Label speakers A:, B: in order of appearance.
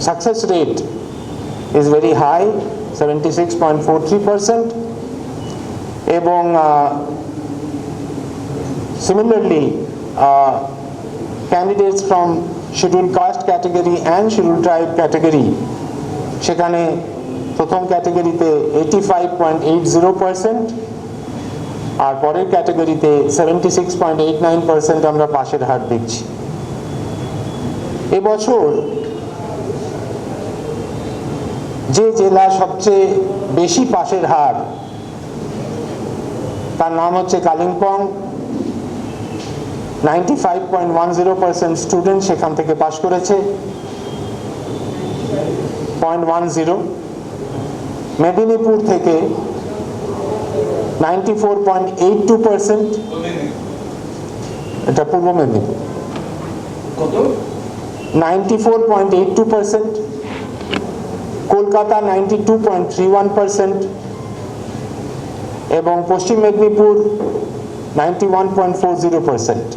A: success rate is very high, 76.43%, এবং similarly candidates from scheduled caste category and scheduled tribe category, সেখানে প্রথম ক্যাটাগরিতে 85.80%, আর পরের ক্যাটাগরিতে 76.89% আমরা পাশের হার দেখছি। এবছর যে জেলা সবচেয়ে বেশি পাশের হার, তার নাম হচ্ছে কালিম্পং। 95.10% স্টুডেন্ট সেখান থেকে পাশ করেছে, 0.10। মেদিনীপুর থেকে 94.82%, এটা পূর্ব মেদিনীপুর, 94.82%, কলকাতা 92.31%, এবং পশ্চিম মেদিনীপুর 91.40%।